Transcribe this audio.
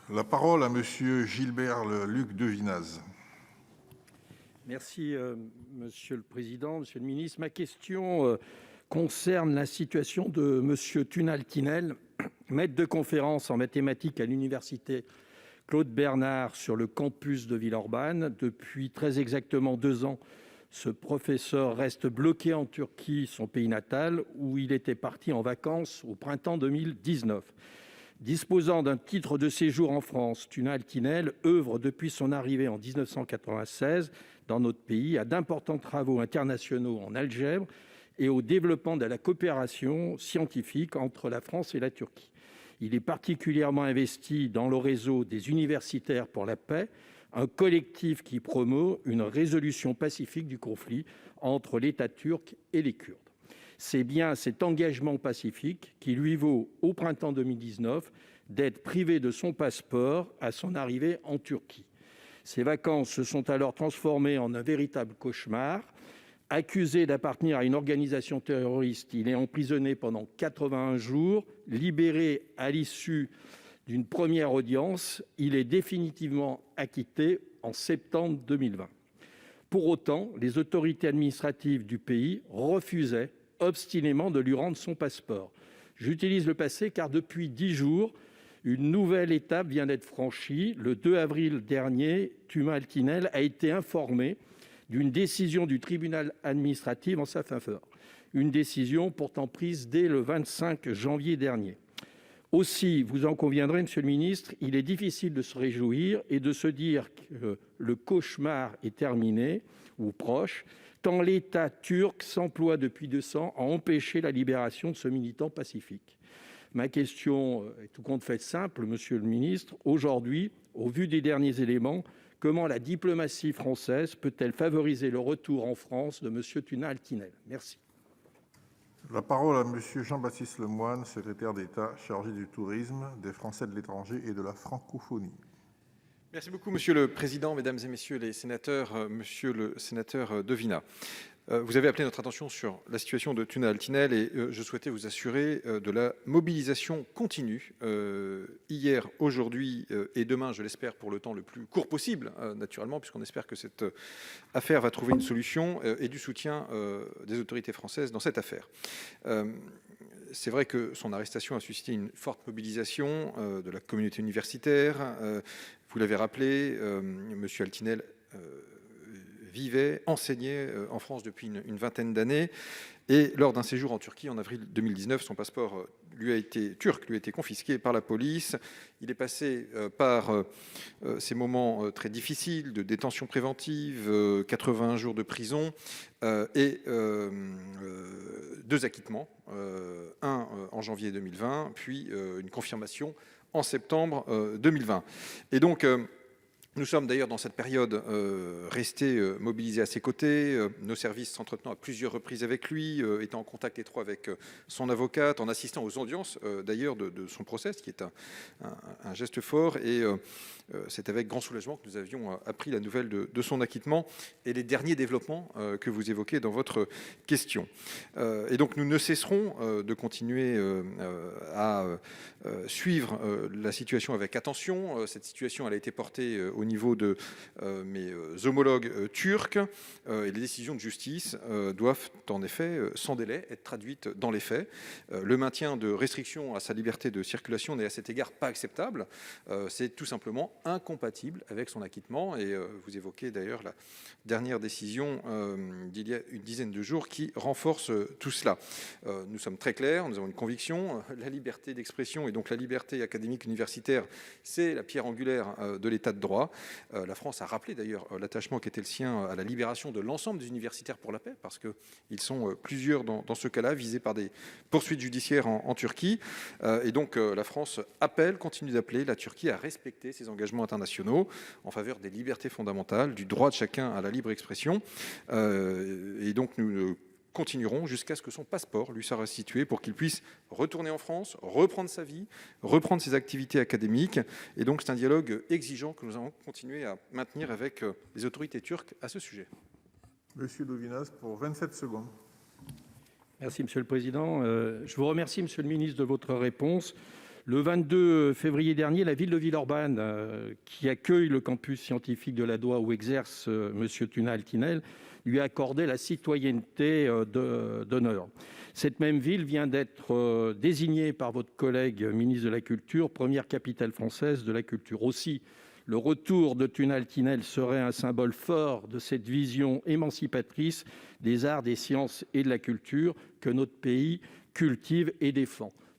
La parole à Monsieur Gilbert Luc Devinaz. Merci, Monsieur le Président, Monsieur le Ministre. Ma question concerne la situation de Monsieur Tunal Tinel, maître de conférences en mathématiques à l'université Claude Bernard sur le campus de Villeurbanne. Depuis très exactement 2 ans, ce professeur reste bloqué en Turquie, son pays natal, où il était parti en vacances au printemps 2019. Disposant d'un titre de séjour en France, Tunal Tinel œuvre depuis son arrivée en 1996 dans notre pays à d'importants travaux internationaux en algèbre et au développement de la coopération scientifique entre la France et la Turquie. Il est particulièrement investi dans le réseau des universitaires pour la paix, un collectif qui promeut une résolution pacifique du conflit entre l'État turc et les Kurdes. C'est bien cet engagement pacifique qui lui vaut, au printemps 2019, d'être privé de son passeport à son arrivée en Turquie. Ses vacances se sont alors transformées en un véritable cauchemar. Accusé d'appartenir à une organisation terroriste, il est emprisonné pendant 81 jours. Libéré à l'issue d'une première audience, il est définitivement acquitté en septembre 2020. Pour autant, les autorités administratives du pays refusaient obstinément de lui rendre son passeport. J'utilise le passé car depuis 10 jours, une nouvelle étape vient d'être franchie. Le 2 avril dernier, Tunal Tinel a été informé d'une décision du tribunal administratif en sa faveur. Une décision pourtant prise dès le 25 janvier dernier. Aussi, vous en conviendrez, Monsieur le ministre, il est difficile de se réjouir et de se dire que le cauchemar est terminé ou proche, tant l'État turc s'emploie depuis 200 à empêcher la libération de ce militant pacifique. Ma question est tout compte fait simple, Monsieur le ministre. Aujourd'hui, au vu des derniers éléments, comment la diplomatie française peut-elle favoriser le retour en France de Monsieur Tunal Tinel? Merci. La parole à Monsieur Jean-Baptiste Lemoyne, secrétaire d'État chargé du tourisme, des Français de l'étranger et de la francophonie. Merci beaucoup, Monsieur le Président, Mesdames et Messieurs les sénateurs, Monsieur le sénateur Devina. Vous avez appelé notre attention sur la situation de Tunal Tinel et je souhaitais vous assurer de la mobilisation continue hier, aujourd'hui et demain, je l'espère, pour le temps le plus court possible, naturellement, puisqu'on espère que cette affaire va trouver une solution et du soutien des autorités françaises dans cette affaire. C'est vrai que son arrestation a suscité une forte mobilisation de la communauté universitaire. Vous l'avez rappelé, M. Altinel enseignait en France depuis une vingtaine d'années. Et lors d'un séjour en Turquie en avril 2019, son passeport lui a été confisqué par la police. Il est passé par ces moments très difficiles de détention préventive, 81 jours de prison et 2 acquittements, un en janvier 2020, puis une confirmation en septembre 2020. Et donc, nous sommes d'ailleurs dans cette période restés mobilisés à ses côtés, nos services s'entretenant à plusieurs reprises avec lui, étant en contact étroit avec son avocate, en assistant aux audiences d'ailleurs de son procès, ce qui est un geste fort. Et c'est avec grand soulagement que nous avions appris la nouvelle de son acquittement et les derniers développements que vous évoquez dans votre question. Et donc nous ne cesserons de continuer à suivre la situation avec attention. Cette situation elle a été portée au niveau de mes homologues turcs et les décisions de justice doivent en effet sans délai être traduites dans les faits. Le maintien de restrictions à sa liberté de circulation n'est à cet égard pas acceptable. C'est tout simplement incompatible avec son acquittement et vous évoquez d'ailleurs la dernière décision d'il y a une dizaine de jours qui renforce tout cela. Nous sommes très clairs, nous avons une conviction, la liberté d'expression et donc la liberté académique universitaire, c'est la pierre angulaire de l'état de droit. La France a rappelé d'ailleurs l'attachement qui était le sien à la libération de l'ensemble des universitaires pour la paix, parce qu'ils sont plusieurs dans ce cas-là visés par des poursuites judiciaires en Turquie. Et donc la France continue d'appeler la Turquie à respecter ses engagements internationaux en faveur des libertés fondamentales, du droit de chacun à la libre expression. Et donc nous continuerons jusqu'à ce que son passeport lui soit restitué pour qu'il puisse retourner en France, reprendre sa vie, reprendre ses activités académiques. Et donc c'est un dialogue exigeant que nous allons continuer à maintenir avec les autorités turques à ce sujet. Monsieur Devinaz, pour 27 secondes. Merci, Monsieur le Président. Je vous remercie, Monsieur le Ministre, de votre réponse. Le 22 février dernier, la ville de Villeurbanne, qui accueille le campus scientifique de la Doua où exerce M. Tunal-Tinel, lui a accordé la citoyenneté d'honneur. Cette même ville vient d'être désignée par votre collègue ministre de la Culture première capitale française de la culture. Aussi, le retour de Tunal-Tinel serait un symbole fort de cette vision émancipatrice des arts, des sciences et de la culture que notre pays cultive et défend.